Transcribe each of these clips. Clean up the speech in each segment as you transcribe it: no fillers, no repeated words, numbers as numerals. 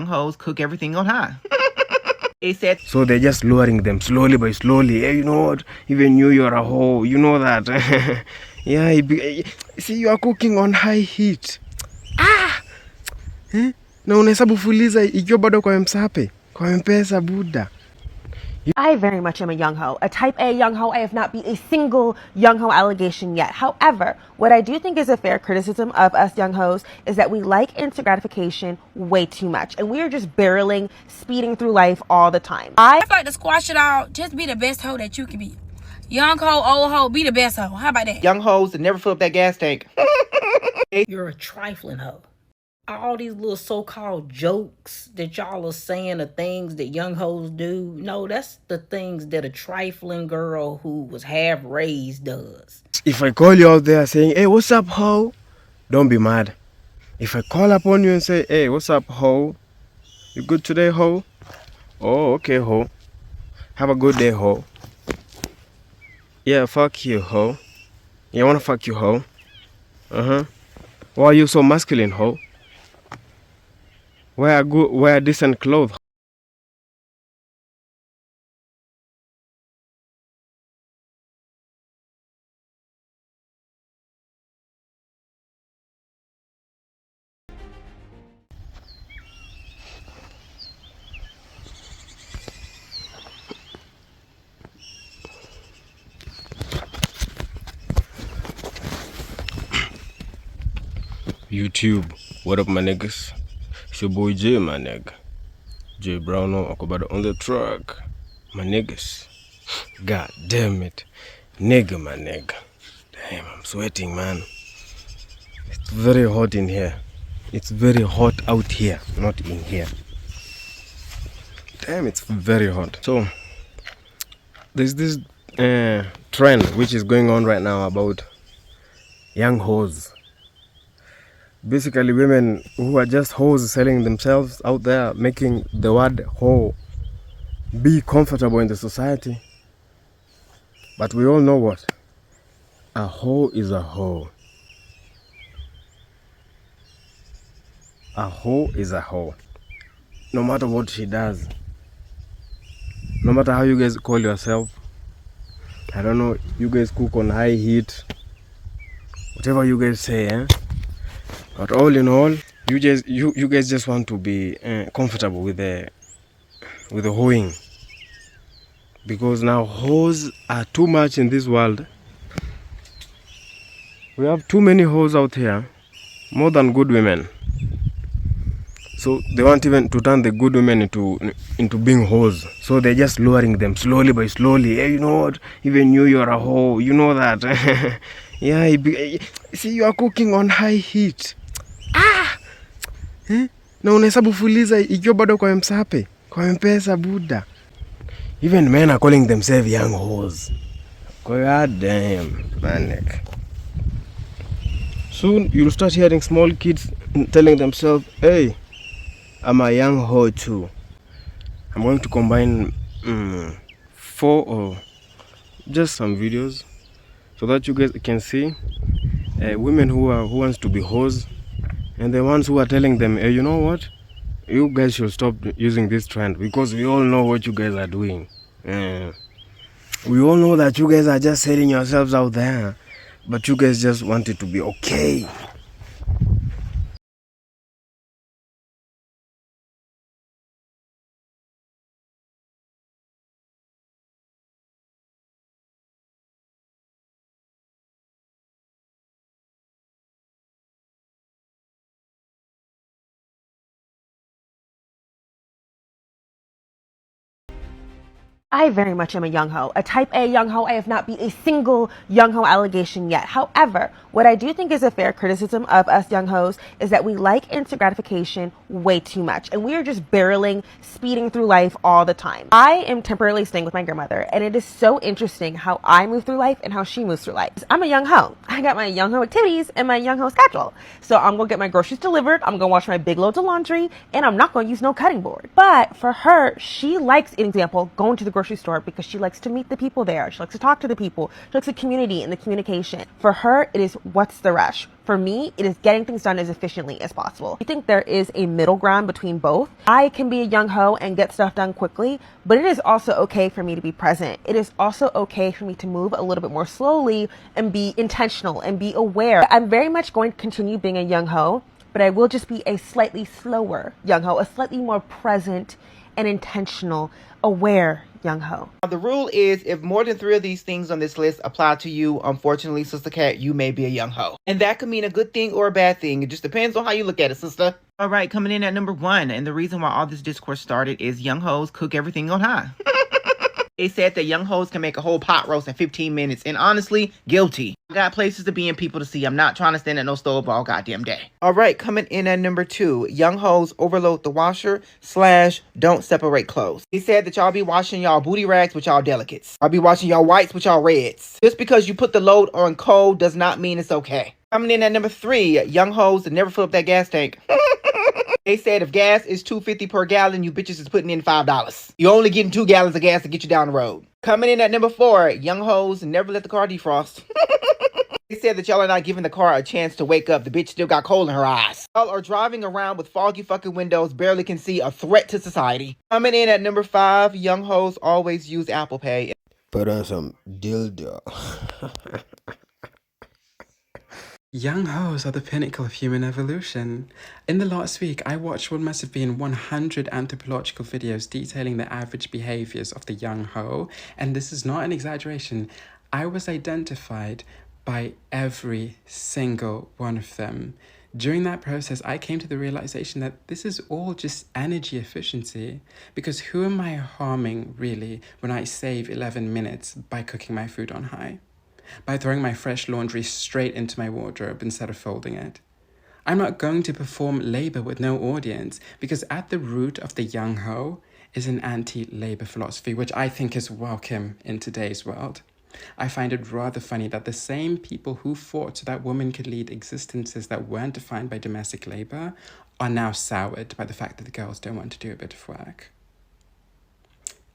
hoes cook everything on high. They said. So they're just lowering them slowly by slowly. Hey, you know what? Even you're a hoe. You know that. Yeah, see, you are cooking on high heat. Na unahesabu fuliza ikiwa bado kwa msape, kwa mpesa buda. I very much am a young ho, a type A young ho. I have not beat a single young ho allegation yet. However, what I do think is a fair criticism of us young hoes is that we like instant gratification way too much. And we are just barreling, speeding through life all the time. I feel like to squash it out, just be the best hoe that you can be. Young ho, old ho, be the best hoe. How about that? Young hoes that never fill up that gas tank. You're a trifling hoe. All these little so-called jokes that y'all are saying are things that young hoes do. No, that's the things that a trifling girl who was half raised does. If I call you out there saying, hey, what's up, ho? Don't be mad. If I call upon you and say, hey, what's up, ho? You good today, ho? Oh, okay, ho. Have a good day, ho. Yeah, fuck you, ho. Yeah, I wanna fuck you, ho. Why are you so masculine, ho? Wear decent clothes. YouTube, what up, my niggas? It's your boy J, my nigga. J Browno, Akobado on the track. My niggas. God damn it. Nigga, my nigga. Damn, I'm sweating, man. It's very hot in here. It's very hot out here, not in here. Damn, it's very hot. So, there's this trend which is going on right now about young hoes. Basically, women who are just hoes selling themselves out there, making the word hoe be comfortable in the society. But we all know what? A hoe is a hoe. A hoe is a hoe. No matter what she does. No matter how you guys call yourself. I don't know, you guys cook on high heat. Whatever you guys say, eh? But all in all, you guys just want to be comfortable with the hoeing, because now hoes are too much in this world. We have too many hoes out here, more than good women. So they want even to turn the good women into being hoes. So they're just lowering them slowly by slowly. Hey, you know what? Even you're a hoe. You know that. Yeah, see, you are cooking on high heat. Na unahesabu fuliza ikiwa bado kwa msape, kwa mpesa buda. Even men are calling themselves young hoes. God damn, man. Soon you'll start hearing small kids telling themselves, hey, I'm a young hoe too. I'm going to combine 4 or just some videos so that you guys can see women who wants to be hoes, and the ones who are telling them, hey, you know what? You guys should stop using this trend, because we all know what you guys are doing. We all know that you guys are just selling yourselves out there, but you guys just want it to be okay. I very much am a young ho, a type A young ho. I have not beat a single young ho allegation yet. However, what I do think is a fair criticism of us young hoes is that we like instant gratification way too much. And we are just barreling, speeding through life all the time. I am temporarily staying with my grandmother, and it is so interesting how I move through life and how she moves through life. I'm a young ho. I got my young ho activities and my young ho schedule. So I'm gonna get my groceries delivered, I'm gonna wash my big loads of laundry, and I'm not gonna use no cutting board. But for her, she likes, an example, going to the grocery store because she likes to meet the people there. She likes to talk to the people. She likes the community and the communication. For her, it is what's the rush. For me, it is getting things done as efficiently as possible. I think there is a middle ground between both. I can be a young ho and get stuff done quickly, but it is also okay for me to be present. It is also okay for me to move a little bit more slowly and be intentional and be aware. I'm very much going to continue being a young ho, but I will just be a slightly slower young ho, a slightly more present and intentional, aware young ho. The rule is if more than 3 of these things on this list apply to you, unfortunately, Sister Cat, you may be a young ho. And that could mean a good thing or a bad thing. It just depends on how you look at it, sister. All right, coming in at number 1, and the reason why all this discourse started is young hoes cook everything on high. They said that young hoes can make a whole pot roast in 15 minutes, and honestly, guilty. I got places to be and people to see. I'm not trying to stand at no stove all goddamn day. All right, coming in at number 2, young hoes overload the washer / don't separate clothes. They said that y'all be washing y'all booty rags with y'all delicates. I'll be washing y'all whites with y'all reds. Just because you put the load on cold does not mean it's okay. Coming in at number 3, young hoes that never fill up that gas tank. They said if gas is $2.50 per gallon, you bitches is putting in $5. You're only getting 2 gallons of gas to get you down the road. Coming in at number 4, young hoes never let the car defrost. They said that y'all are not giving the car a chance to wake up. The bitch still got coal in her eyes. Y'all are driving around with foggy fucking windows, barely can see, a threat to society. Coming in at number 5, young hoes always use Apple Pay. Put on some dildo. Young hoes are the pinnacle of human evolution. In the last week, I watched what must have been 100 anthropological videos detailing the average behaviors of the young hoe, and this is not an exaggeration. I was identified by every single one of them. During that process, I came to the realization that this is all just energy efficiency, because who am I harming really when I save 11 minutes by cooking my food on high? By throwing my fresh laundry straight into my wardrobe instead of folding it. I'm not going to perform labor with no audience, because at the root of the young ho is an anti-labor philosophy, which I think is welcome in today's world. I find it rather funny that the same people who fought so that women could lead existences that weren't defined by domestic labor are now soured by the fact that the girls don't want to do a bit of work.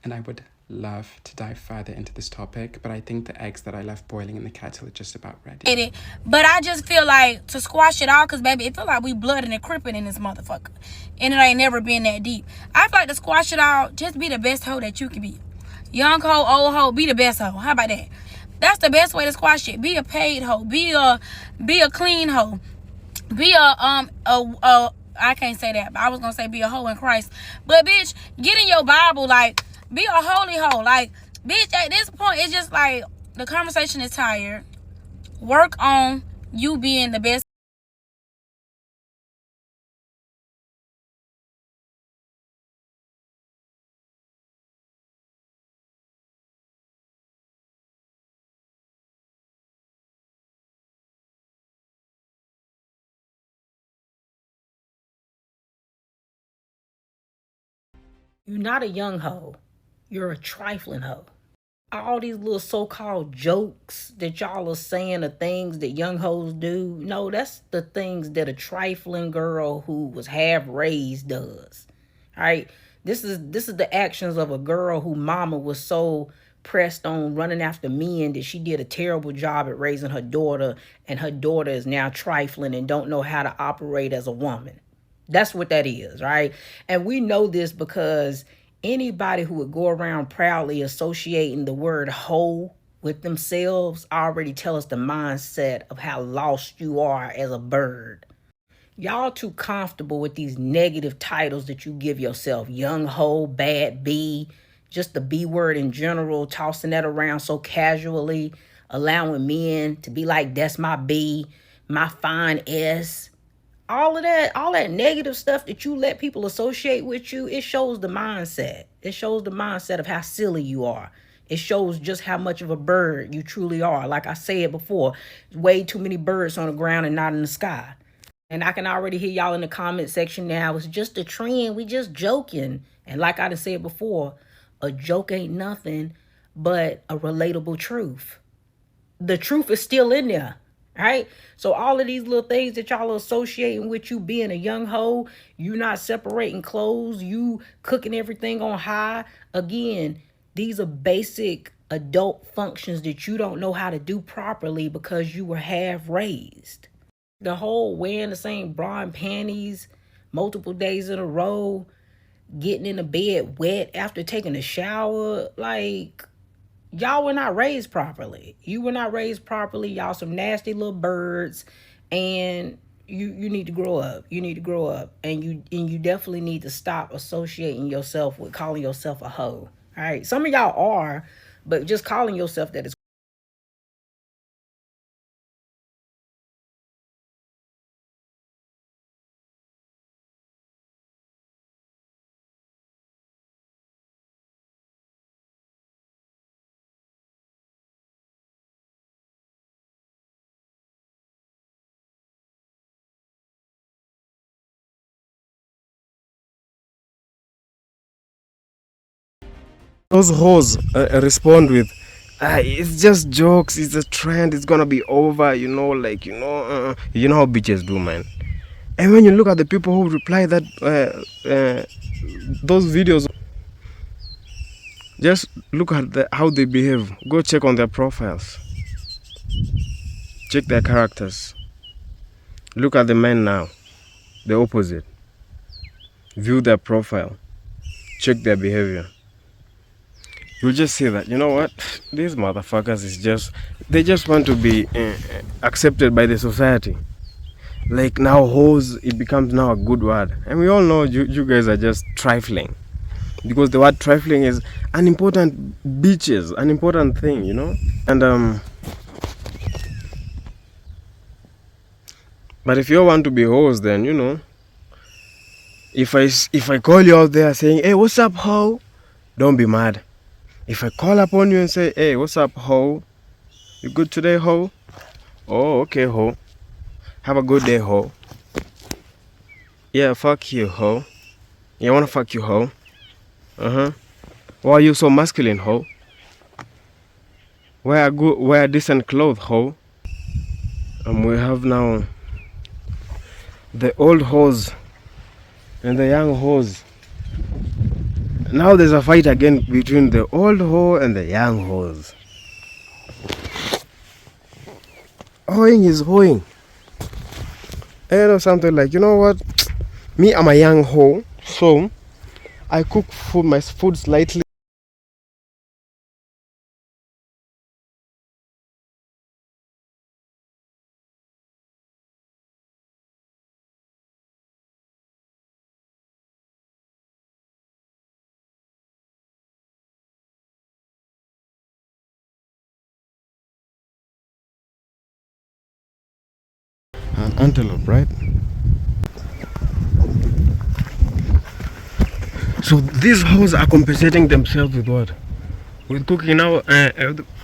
And I would love to dive further into this topic, but I think the eggs that I left boiling in the kettle are just about ready. But I just feel like to squash it all, because baby, it feel like we blood and crippin' in this motherfucker, and it ain't never been that deep. I feel like to squash it all, just be the best hoe that you can be. Young hoe, old hoe, be the best hoe. How about that? That's the best way to squash it. Be a paid hoe. Be a clean hoe. Be I can't say that, but I was gonna say be a hoe in Christ. But bitch, get in your Bible, like, be a holy hoe. Like, bitch, at this point, it's just like the conversation is tired. Work on you being the best. You're not a young hoe. You're a trifling hoe. All these little so-called jokes that y'all are saying are things that young hoes do. No, that's the things that a trifling girl who was half raised does. All right? This is the actions of a girl who mama was so pressed on running after men that she did a terrible job at raising her daughter, and her daughter is now trifling and don't know how to operate as a woman. That's what that is, right? And we know this because anybody who would go around proudly associating the word hoe with themselves already tell us the mindset of how lost you are as a bird. Y'all too comfortable with these negative titles that you give yourself. Young hoe, bad B, just the B word in general, tossing that around so casually, allowing men to be like, that's my B, my fine S. All that negative stuff that you let people associate with you, it shows the mindset. It shows the mindset of how silly you are. It shows just how much of a bird you truly are. Like I said before, way too many birds on the ground and not in the sky. And I can already hear y'all in the comment section now. It's just a trend. We just joking. And like I done said before, a joke ain't nothing but a relatable truth. The truth is still in there. Right? So all of these little things that y'all are associating with you being a young hoe, you not separating clothes, you cooking everything on high. Again, These are basic adult functions that you don't know how to do properly because you were half raised. The whole wearing the same bra and panties multiple days in a row, getting in the bed wet after taking a shower, like, y'all were not raised properly. You were not raised properly. Y'all some nasty little birds, and you need to grow up. You need to grow up, and you definitely need to stop associating yourself with calling yourself a hoe. All right, some of y'all are, but just calling yourself that is. Those hoes respond with, it's just jokes, it's a trend, it's gonna be over, you know, like, you know how bitches do, man. And when you look at the people who reply that those videos, just look at how they behave. Go check on their profiles, check their characters. Look at the men now, the opposite. View their profile, check their behavior. You'll just see that, you know what, these motherfuckers they just want to be accepted by the society. Like, now hoes, it becomes now a good word, and we all know you guys are just trifling, because the word trifling is an important thing, you know. And but if you want to be hoes, then, you know, if I call you out there saying, hey, what's up, hoe, don't be mad. If I call upon you and say, hey, what's up, hoe? You good today, hoe? Oh, okay, hoe. Have a good day, hoe. Yeah, fuck you, hoe. Yeah, I wanna fuck you, hoe. Why are you so masculine, hoe? Wear decent clothes, hoe. We have now the old hoes and the young hoes. Now there's a fight again between the old hoe and the young hoes. Hoeing is hoeing. And something like, you know what? Me, I'm a young hoe, so I cook my food slightly. An antelope, right? So these hoes are compensating themselves with what? With cooking now,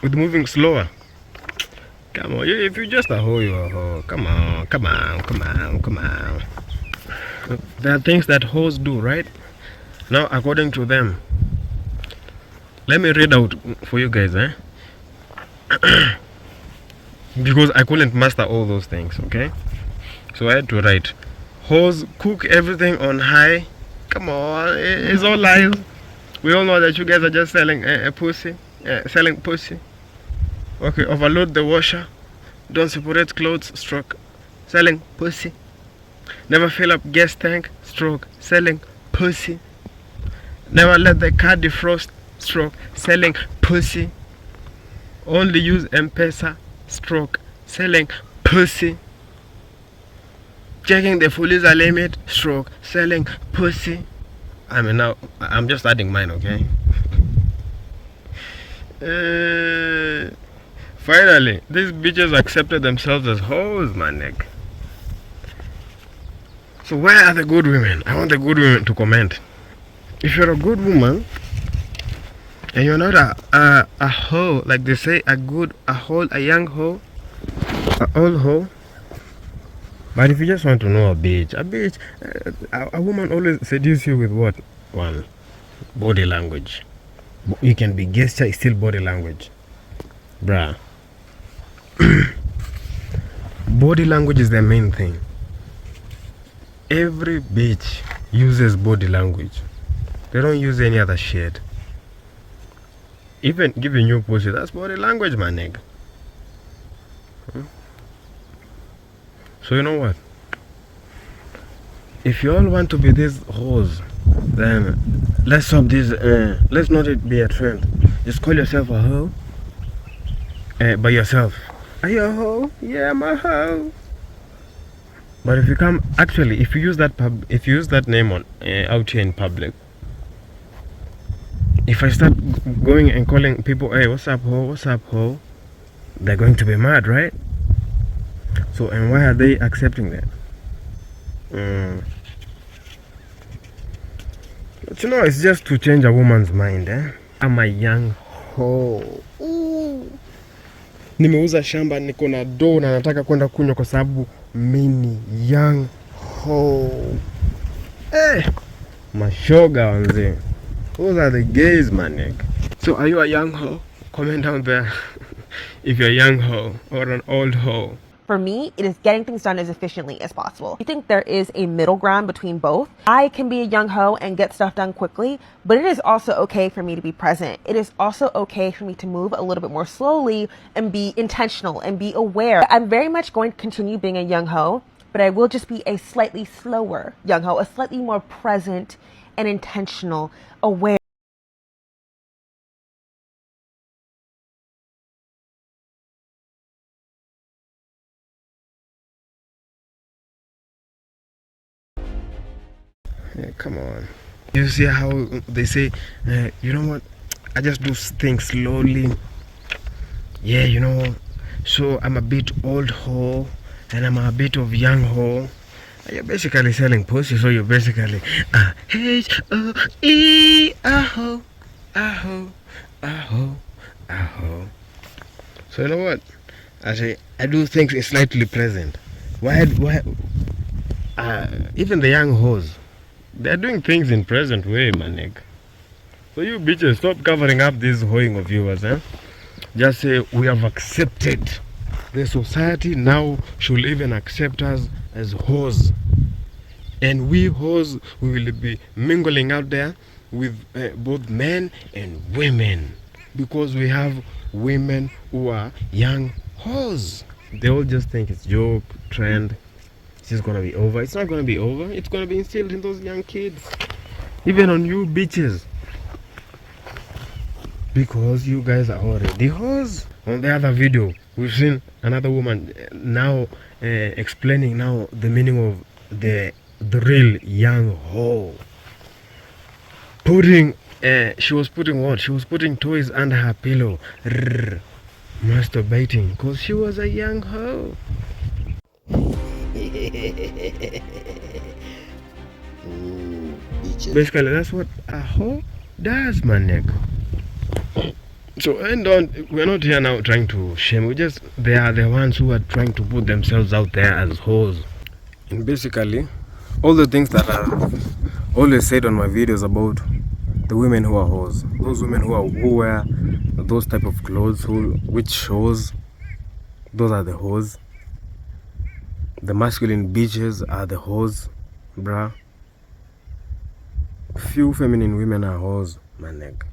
with moving slower. Come on, if you're just a hoe, you're a hoe. Come on. There are things that hoes do, right? Now, according to them, let me read out for you guys, because I couldn't master all those things, okay? So I had to write, hoes cook everything on high. Come on, it's all lies. We all know that you guys are just selling pussy, selling pussy. Okay, overload the washer, don't separate clothes, stroke, selling pussy. Never fill up gas tank, stroke, selling pussy. Never let the car defrost, stroke, selling pussy. Only use M-Pesa, stroke, selling pussy. Checking the Fuliza limit, stroke, selling pussy. I mean, now I'm just adding mine, okay? Finally, these bitches accepted themselves as hoes, my neck. So where are the good women? I want the good women to comment. If you're a good woman and you're not a hoe, like they say, a young hoe, a old hoe. But if you just want to know a bitch, a woman always seduce you with what? One, body language. You can be gesture, it's still body language. Bruh. Body language is the main thing. Every bitch uses body language. They don't use any other shit. Even giving you pussy, that's body language, my nigga. So you know what? If you all want to be these hoes, then let's stop this. Let's not it be a trend. Just call yourself a hoe. By yourself. Are you a hoe? Yeah, I'm a hoe. But if you come, actually, if you use that name on out here in public, if I start going and calling people, hey, what's up, ho? What's up, ho? They're going to be mad, right? So, and why are they accepting that? But you know, it's just to change a woman's mind, eh? I'm a young ho. Nimeuza shamba, niko na do na nataka kwenda kunywa kwa sababu mini young ho. Mashoga wanze. Those are the gays, my nigga. So are you a young ho? Comment down there if you're a young ho or an old ho. For me, it is getting things done as efficiently as possible. I think there is a middle ground between both. I can be a young ho and get stuff done quickly, but it is also okay for me to be present. It is also okay for me to move a little bit more slowly and be intentional and be aware. I'm very much going to continue being a young ho, but I will just be a slightly slower young ho, a slightly more present and intentional, aware. Yeah, come on. You see how they say, you know what? I just do things slowly. Yeah, you know. So I'm a bit old ho, and I'm a bit of young ho. You're basically selling pussy, so you're basically H-O-E, aho, aho, aho, aho. So you know what? I do things slightly present. Why? Even the young hoes, they're doing things in present way, my nigga. So you bitches, stop covering up this hoeing of yours, eh? Just say we have accepted. The society now should even accept us as hoes. And we hoes, we will be mingling out there with both men and women. Because we have women who are young hoes. They all just think it's joke, trend. It's just gonna be over. It's not gonna be over. It's gonna be instilled in those young kids. Even on you bitches. Because you guys are already hoes. On the other video, we've seen another woman now explaining now the meaning of the real young hoe. She was putting what? She was putting toys under her pillow. Masturbating because she was a young hoe. Basically, that's what a hoe does, my nigga. So, we're not here now trying to shame. They are the ones who are trying to put themselves out there as hoes. And basically, all the things that I've always said on my videos about the women who are hoes, those women who wear those type of clothes, which shows, those are the hoes. The masculine bitches are the hoes, bruh. Few feminine women are hoes, my nigga.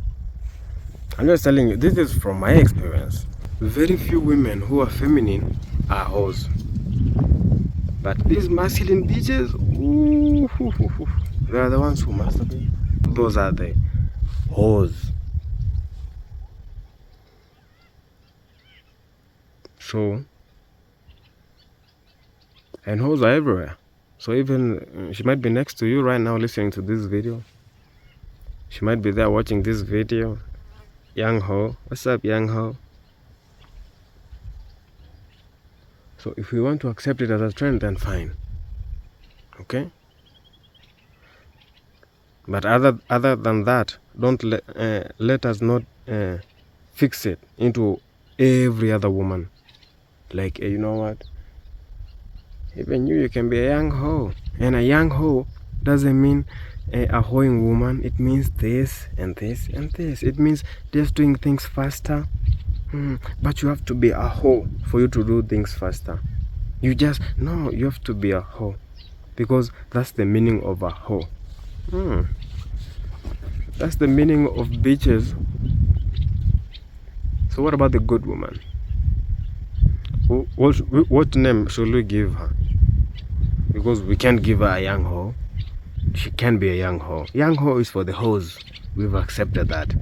I'm just telling you, this is from my experience. Very few women who are feminine are hoes. But these masculine bitches, they are the ones who masturbate. Those are the hoes. So, and hoes are everywhere. So even she might be next to you right now listening to this video. She might be there watching this video. Young ho, what's up, young ho? So if we want to accept it as a trend, then fine. Okay? But other than that, don't let us not fix it into every other woman. Like, you know what? Even you can be a young ho. And a young ho doesn't mean a hoeing woman. It means this and this and this. It means just doing things faster. But you have to be a hoe for you to do things faster. You have to be a hoe. Because that's the meaning of a hoe. That's the meaning of bitches So what about the good woman? What name should we give her? Because we can't give her a young hoe. She can be a young hoe. Young hoe is for the hoes. We've accepted that.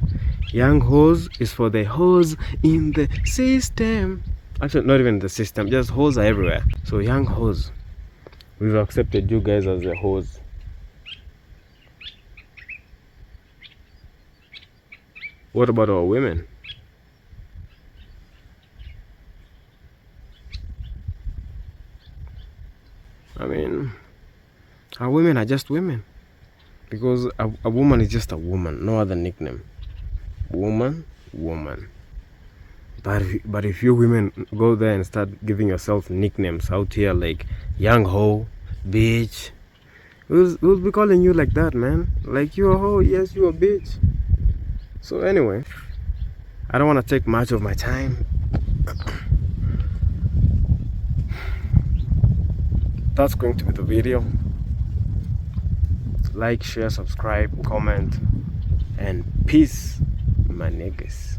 Young hoes is for the hoes in the system. Actually, not even the system. Just hoes are everywhere. So young hoes. We've accepted you guys as the hoes. What about our women? I mean, our women are just women. Because a woman is just a woman, no other nickname. Woman. But if you women go there and start giving yourself nicknames out here like young hoe, bitch, we'll be calling you like that, man. Like, you a hoe, yes, you a bitch. So anyway, I don't want to take much of my time. That's going to be the video. Like, share, subscribe, comment, and peace, my niggas.